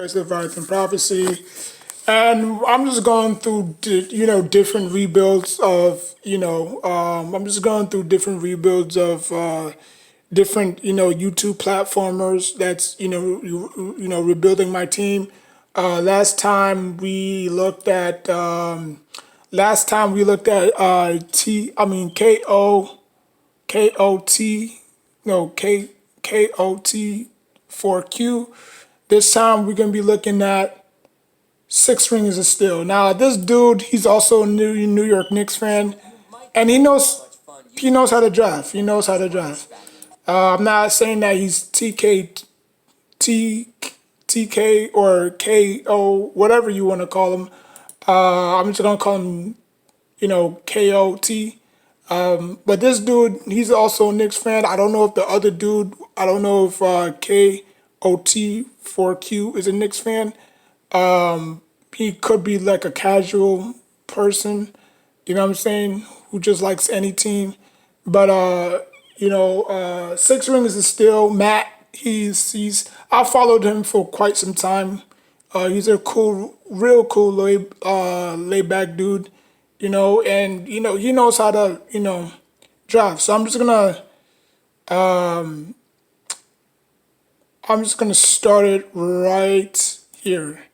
Christ Leviathan Prophecy, and I'm just going through different rebuilds of I'm just going through different rebuilds of different YouTube platformers that's rebuilding my team. Last time we looked at T I mean KOT no KOT 4Q. This time we're gonna be looking at Six Rings of Steel. Now this dude, he's also a New York Knicks fan, and he knows how to draft. He knows how to draft. I'm not saying that he's TK or KO, whatever you want to call him. I'm just gonna call him, KOT. But this dude, he's also a Knicks fan. I don't know if the other dude, I don't know if KOT4Q is a Knicks fan. He could be like a casual person, you know what I'm saying, who just likes any team. But Six Rings is still Matt. He's I followed him for quite some time. He's a real cool, laid back dude, and he knows how to draft. So I'm just gonna start it right here.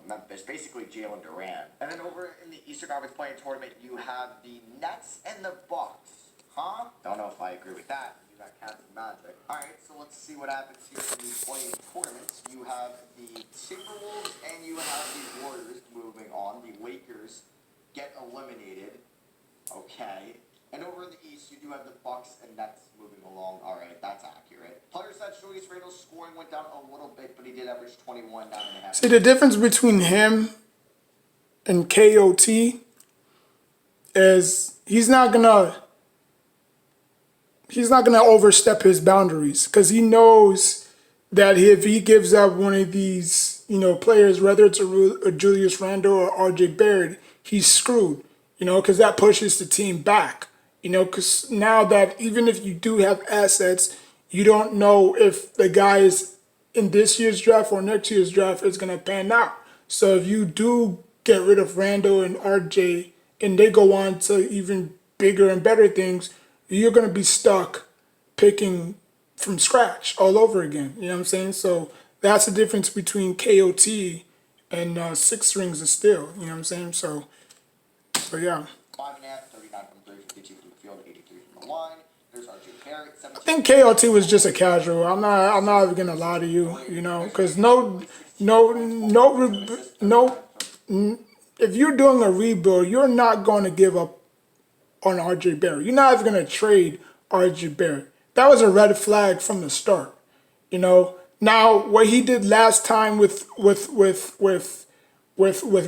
Memphis, basically Jalen Durant. And then over in the Eastern Conference Play-In Tournament, you have the Nets and the Bucks. Huh? Don't know if I agree with that. You got Cats and Magic. Alright, so let's see what happens here in the Play-In Tournaments. You have the Timberwolves and you have the Warriors moving on. The Lakers get eliminated. Okay. And over in the East, you do have the Bucks and Nets moving along. All right, that's accurate. Players that Julius Randle's scoring went down a little bit, but he did average 21, 9.5. See, the difference between him and KOT is he's not gonna overstep his boundaries, because he knows that if he gives up one of these players, whether it's a Julius Randle or RJ Barrett, he's screwed. Because that pushes the team back. Because now that even if you do have assets, you don't know if the guy is in this year's draft or next year's draft is going to pan out. So if you do get rid of Randall and RJ and they go on to even bigger and better things, you're going to be stuck picking from scratch all over again. You know what I'm saying? So that's the difference between KOT and Six Rings of Steel. You know what I'm saying? So yeah. 5.5, 39 from 3, 52 from the field, 83 from the line. There's RJ Barrett. I think KOT was just a casual. I'm not even gonna lie to you, because if you're doing a rebuild, you're not going to give up on RJ Barrett. You're not even gonna trade RJ Barrett. That was a red flag from the start. Now what he did last time with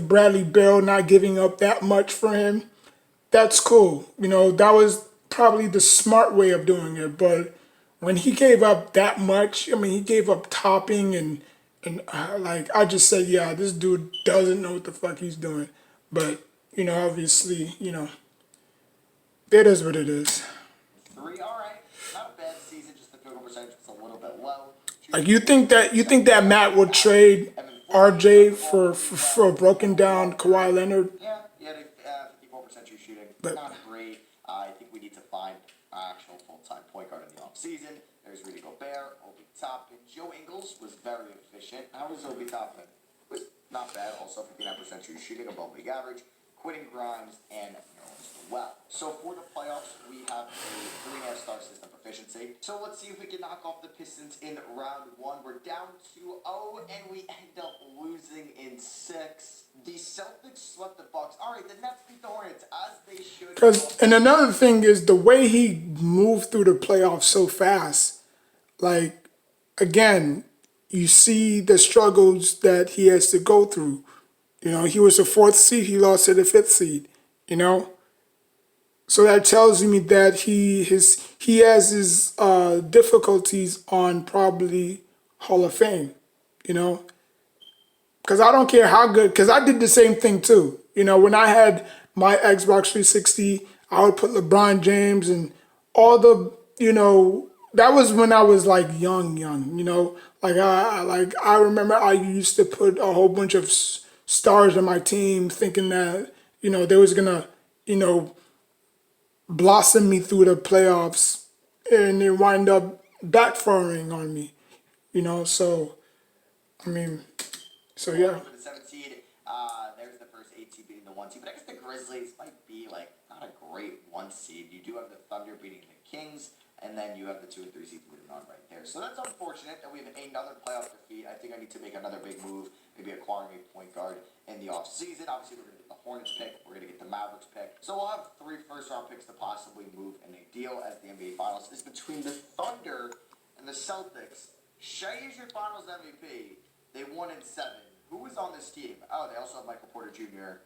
Bradley Beal, not giving up that much for him, that's cool. That was probably the smart way of doing it. But when he gave up that much, I mean, he gave up Topping and I just said, yeah, this dude doesn't know what the fuck he's doing. But obviously, it is what it is. 3, all right, not a bad season. Just the field goal percentage was a little bit low. Like you think that Matt would trade RJ for a broken down Kawhi Leonard? Yeah, he had a 54% true shooting. But not great. I think we need to find an actual full-time point guard in the offseason. There's Rudy Gobert, Obi Toppin. Joe Ingles was very efficient. How was Obi Toppin? Was not bad. Also 59% true shooting, above league average. Quitting Grimes and Nerlens as well. So for the playoffs, we have a 3.5 star system proficiency. So let's see if we can knock off the Pistons in round 1. We're down 2-0 and we end up losing in 6. The Celtics swept the Bucks. All right, the Nets beat the Hornets as they should. And another thing is the way he moved through the playoffs so fast. Like, again, you see the struggles that he has to go through. He was the 4th seed. He lost to the 5th seed. So that tells me that he has his difficulties on probably Hall of Fame. Because I don't care how good. Because I did the same thing too. When I had my Xbox 360, I would put LeBron James and all the, that was when I was like young, like I remember I used to put a whole bunch of stars on my team, thinking that they was gonna you know blossom me through the playoffs, and it wind up backfiring on me. So I mean, so yeah. For the 7th seed. There's the first 8 seed beating the 1 seed, but I guess the Grizzlies might be like not a great 1 seed. You do have the Thunder beating the Kings, and then you have the 2 and 3 seeds moving on right there. So that's unfortunate that we have another playoff defeat. I think I need to make another big move, maybe acquiring a point guard in the offseason. Obviously, we're going to get the Hornets pick, we're going to get the Mavericks pick. So we'll have 3 first-round picks to possibly move in a deal, as the NBA Finals is between the Thunder and the Celtics. Shea is your Finals MVP. They won in 7. Who was on this team? Oh, they also have Michael Porter Jr.,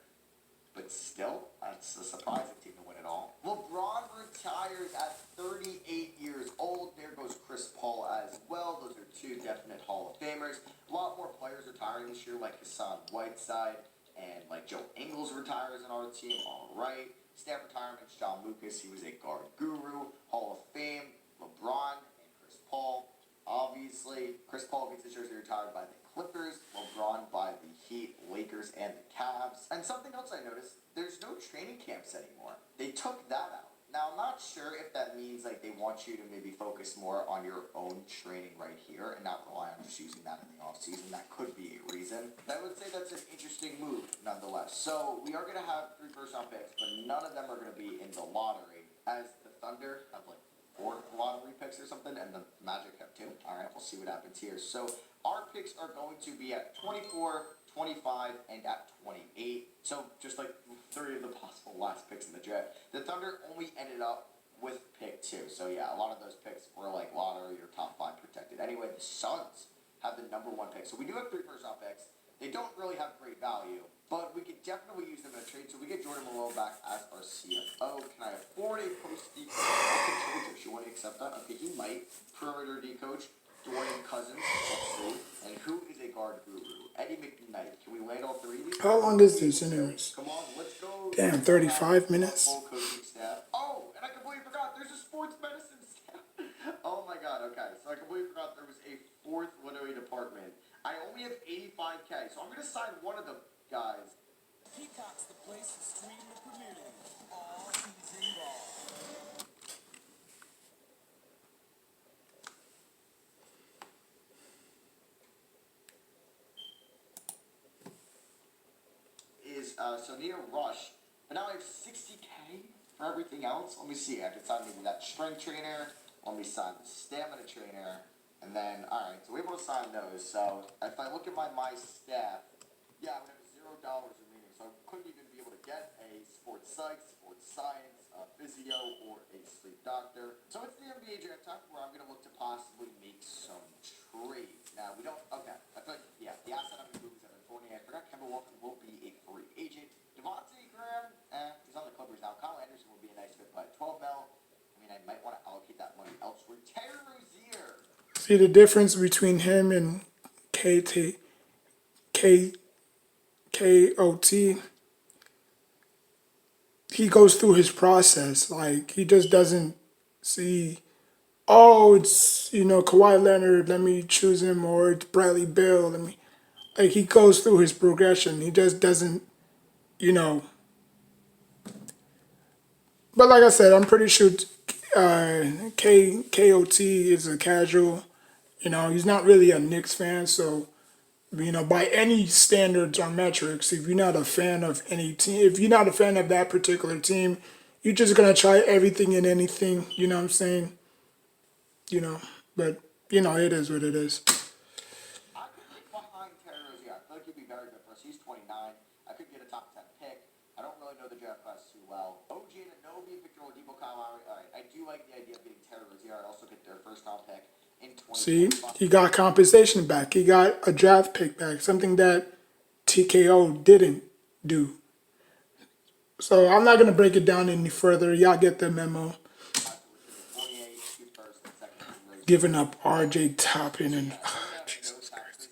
but still, that's a surprising team to win it all. LeBron retires at 38 years old. There goes Chris Paul as well. Those are 2 definite Hall of Famers. A lot more players retiring this year, like Hassan Whiteside, and like Joe Ingles retires on our team. All right. Staff retirements, John Lucas. He was a guard guru. Hall of Fame, LeBron and Chris Paul. Obviously, Chris Paul gets his jersey retired by the Clippers, LeBron by the Heat, Lakers, and the Cavs. And something else I noticed, there's no training camps anymore. They took that out. Now, I'm not sure if that means like they want you to maybe focus more on your own training right here and not rely on just using that in the offseason. That could be a reason. I would say that's an interesting move, nonetheless. So we are going to have 3 first-round picks, but none of them are going to be in the lottery, as the Thunder have like 4 lottery picks or something, and the Magic have 2. All right, we'll see what happens here. So our picks are going to be at 24, 25, and at 28. So just like 3 of the possible last picks in the draft. The Thunder only ended up with pick 2. So yeah, a lot of those picks were like lottery or top 5 protected. Anyway, the Suns have the number 1 pick. So we do have 3 first-round picks. They don't really have great value, but we could definitely use them in a trade. So we get Jordan Malone back as our CFO. Can I afford a post D coach? I can trade her. She wouldn't accept that. Okay, he might. Perimeter D coach, Dwayne Cousins. Let's see. And who is a guard guru? Eddie McKnight. Can we land all 3 of these? How long is this anyways? Come on, let's go. Damn, 35 minutes. Full coaching staff. Oh, and I completely forgot. There's a sports medicine staff. Oh my god. Okay, so I completely forgot there was a 4th literary department. I only have 85K, so I'm going to sign one of the guys. Peacock's the place to stream the Premier League all season long. Is Sonia Rush, but now I have 60K for everything else. Let me see. I can sign maybe that strength trainer. Let me sign the stamina trainer. And then, alright, so we're able to sign those. So, if I look at my staff, yeah, I would have $0 remaining. So, I couldn't even be able to get a sports psych, sports science, a physio, or a sleep doctor. So, it's the NBA draft time where I'm going to look to possibly make some trades. Now, we don't, okay, I feel like, yeah, the asset I'm going to move is Evan Fournier. I forgot Kemba Walker will be a free agent. Devontae Graham, he's on the Clippers now. Kyle Anderson will be a nice fit, but 12 mil. I mean, I might want to allocate that money elsewhere. Terry Rozier. See the difference between him and KT, K, KOT? He goes through his process. Like, he just doesn't see, oh, it's, Kawhi Leonard, let me choose him, or it's Bradley Beal, let me. Like, he goes through his progression. He just doesn't, you know. But like I said, I'm pretty sure KOT is a casual. He's not really a Knicks fan, so by any standards or metrics, if you're not a fan of any team, if you're not a fan of that particular team, you're just gonna try everything and anything. You know what I'm saying? But it is what it is. I could get behind Terry Rozier. I feel like he'd be very good for us. He's 29. I could get a top 10 pick. I don't really know the draft class too well. OG Anunoby, Victor Oladipo, Kyle Lowry. All right, I do like the idea of getting Terry Rozier. I also get their first round pick in See, 2025. he got compensation back. He got a draft pick back, something that TKO didn't do. So I'm not gonna break it down any further. Y'all get the memo. 48, 2 first and second Rozier. Giving up RJ Toppin and Jesus Christ.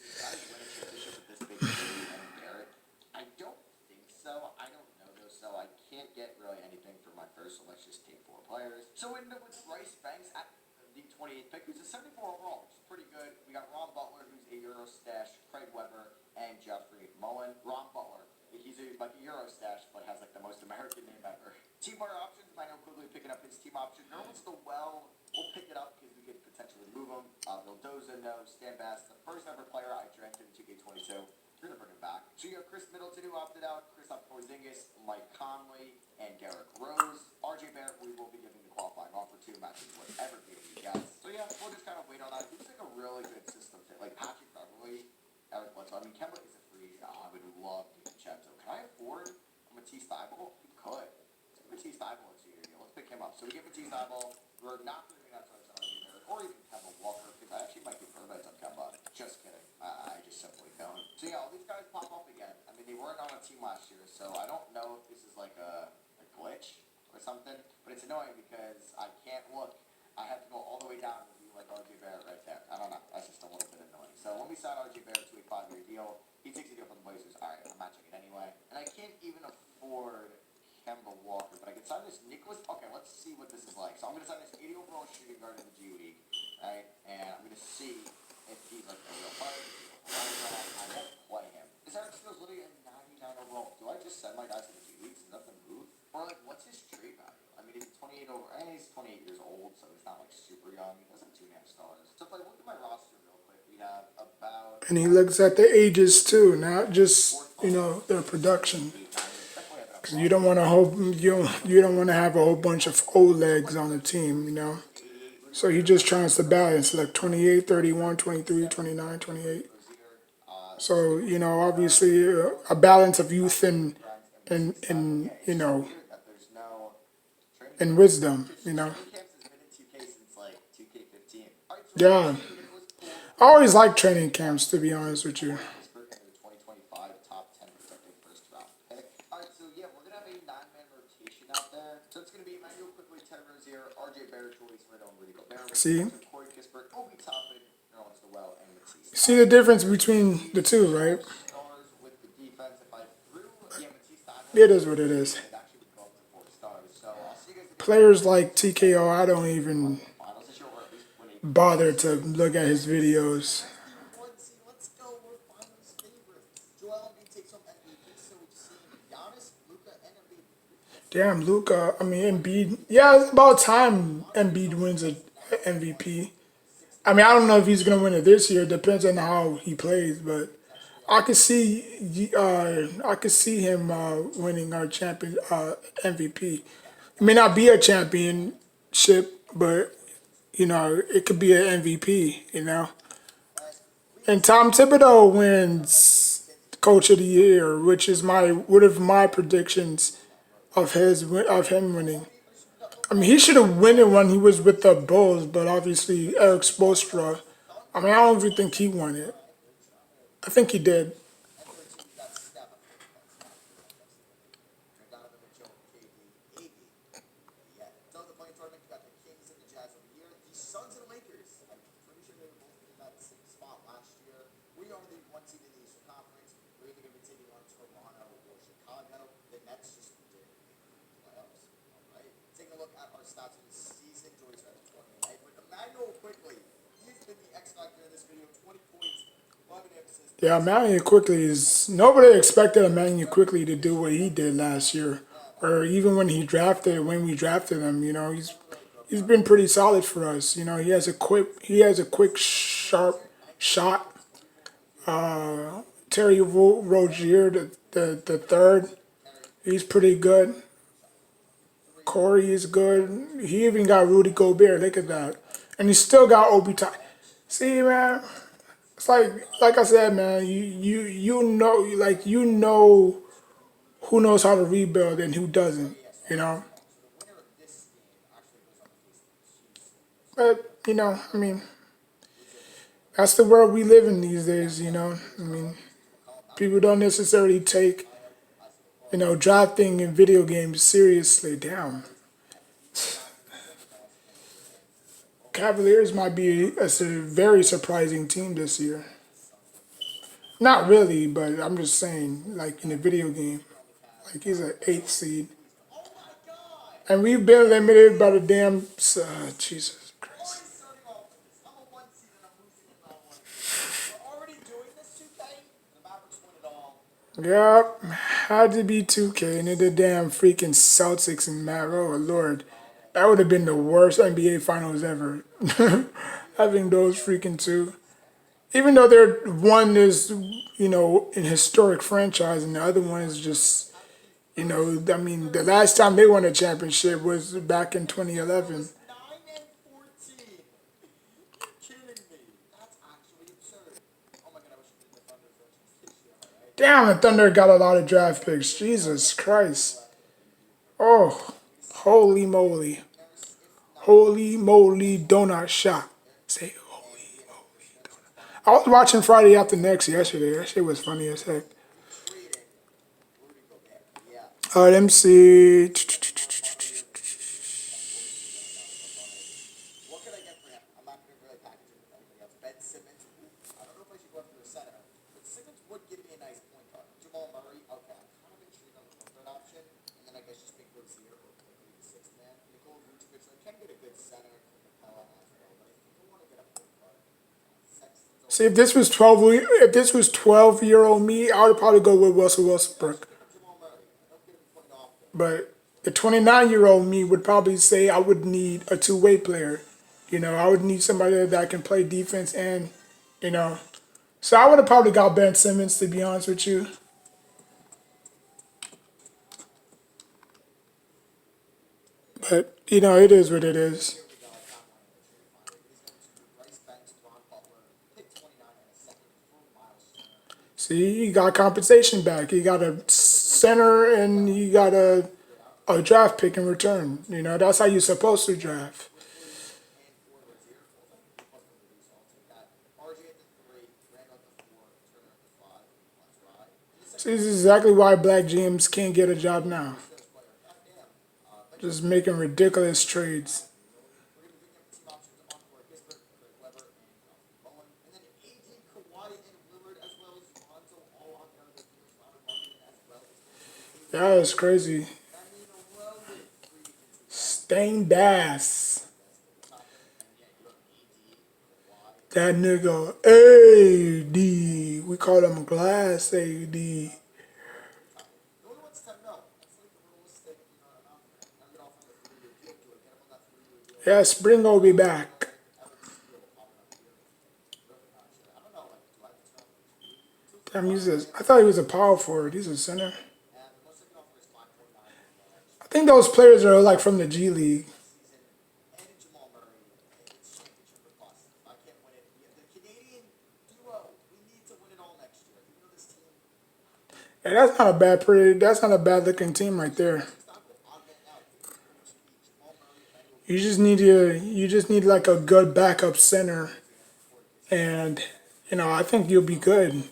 I don't think so. I don't know though, so I can't get really anything for my first. So let's just take 4 players. So with Bryce Banks at the 28th pick, who's a 74 overall, which is pretty good. We got Ron Butler, who's a Euro stash, Craig Weber, and Jeffrey Mullen. Ron Butler, he's like a Euro stash, but has like the most American name ever. Team bar options, I know quickly picking up his team option. Nerlens Noel, we'll pick it up because we could potentially move him. Vildoza, no. Stan Bass, the first ever player I drafted in 2K22. We're gonna bring him back. So you got Chris Middleton who opted out, Kristaps Porzingis, Mike Conley, and Derrick Rose. RJ Barrett, we will be giving the qualifying offer to, matches whatever deal he gets. So yeah, we'll just kind of wait on that. It seems like a really good system fit. Like Patrick Beverly, Eric Bledsoe. I mean, Kemba is a free agent. I would love DiVincenzo. Can I afford a Matisse Thybulle? We could. Let's get Matisse Thybulle into your deal. Let's pick him up. So we get Matisse Thybulle. We're not doing that to RJ Barrett or even Kemba Walker because I actually might be perfect on Kemba. Just kidding. I just simply don't. So yeah, all these guys pop up again. I mean, they weren't on a team last year, so I don't know if this is like a glitch or something. But it's annoying because I can't look. I have to go all the way down and be like RJ Barrett right there. I don't know. That's just a little bit annoying. So when we sign RJ Barrett to a 5-year deal, he takes a deal from the Blazers. All right, I'm matching it anyway. And I can't even afford Kemba Walker, but I can sign this Nicholas. Okay, let's see what this is like. So I'm going to sign this 80 overall shooting guard in the G League, right? And I'm going to see if he's like a real player. I won't play him. Is Eric Steele's literally a 99 overall? Do I just send my guys to the G Leagues and nothing move? Or like, what's his trade value? I mean, he's 28 over, and he's 28 years old, so he's not like super young. He doesn't have 2.5 stars. So if I look at my roster real quick, we have about. And he looks at the ages too, not just their production. Because you don't want to you don't want to have a whole bunch of old legs on the team, So he just tries to balance like 28, 31, 23, 29, 28. So obviously a balance of youth and and wisdom, Yeah, I always like training camps, to be honest with you. Alright, so yeah, we're gonna have a 9-man rotation out there. So it's gonna be Emmanuel quickly, Ted Rozier, RJ Barrett, Julius Randle, and Rudy Gobert. See, Corey Kispert, Obi Toppin, Nerlens Noel, and Matisse. see the difference between the two, right? Stars with the defense. If I threw, Matisse Thybulle, It is what it is. it actually would go up to 4 stars. So I'll see you guys in the Players like TKO, I don't even finals this year, or at least when bother to look at his videos. Let's go. We're finals favorites. Joel Embiid takes home MVP, so we've seen Giannis, Luka, and Embiid. Damn, Luka. I mean, Embiid. Yeah, it's about time Embiid wins a MVP. I mean, I don't know if he's gonna win it this year. It depends on how he plays, but I could see him winning our champion MVP. It may not be a championship, but it could be an MVP. And Tom Thibodeau wins Coach of the Year, which is one of my predictions of him winning. I mean, he should have won it when he was with the Bulls, but obviously Eric Spoelstra. I mean, I don't even think he won it. I think he did. Taking a look at our stats for the season, Joyce at 28. But Emmanuel quickly, he's been the X factor in this video. 20 points, 11 assists. Yeah, Emmanuel Quickly is. Nobody expected Emmanuel Quickly to do what he did last year, or even when we drafted him. He's been pretty solid for us. He has a quick, sharp shot. Terry Rozier, the third, he's pretty good. Corey is good. He even got Rudy Gobert. Look at that, and he still got Obi Toppin. See, man, it's like I said, man. You know who knows how to rebuild and who doesn't. But I mean, that's the world we live in these days. I mean, people don't necessarily take drafting in video games seriously. Damn. Cavaliers might be a very surprising team this year. Not really, but I'm just saying, like in a video game. Like he's an 8th seed. And we've been limited by the damn Jesus Christ. Already starting off with this. I'm a 1 seed and I'm losing in round 1. We're already doing this 2K. The Mavericks win it all. Yep, had to be 2K and then the damn freaking Celtics and Matt. Oh Lord, that would have been the worst NBA Finals ever. Having those freaking two, even though they're one is an historic franchise and the other one is just I mean the last time they won a championship was back in 2011. 9-14. You're kidding me. That's actually absurd. Oh my god, I wish we did the Thunder franchise this year, right? Damn, the Thunder got a lot of draft picks. Jesus Christ. Oh, holy moly. Holy moly donut shot. Say holy moly donut. I was watching Friday After Next yesterday. That shit was funny as heck. Let me see. What can I get for him? I'm not going to really package it with anybody else. Ben Simmons. I don't know if I should go after a center, but Simmons would give me a nice point guard. Jamal Murray. Okay, I'm kind of intrigued on the point guard option, and then I guess just make Rozier or maybe the sixth man. Nikola Vucevic. I can get a good center from Capella as well, but I think I want to get a point guard. Sexton's See, if this was 12-year-old me, I would probably go with Russell Westbrook. Jamal Murray. I don't get him point often. But the 29-year-old me would probably say I would need a two-way player. I would need somebody that can play defense and, you know. So I would have probably got Ben Simmons, to be honest with you. But, it is what it is. Bryce Banks, Ron Butler, pick 29 and a second for Miles Turner. See, he got compensation back. He got a center and he got a draft pick in return. That's how you're supposed to draft. See, this is exactly why black GMs can't get a job now. Just making ridiculous trades. That was crazy. Stained ass. That nigga AD. We call him Glass AD. Yeah, Spring will be back. Damn, I thought he was a power forward. He's a center. I think those players are like from the G League. Yeah, that's not a bad looking team right there. You just need like a good backup center, and I think you'll be good.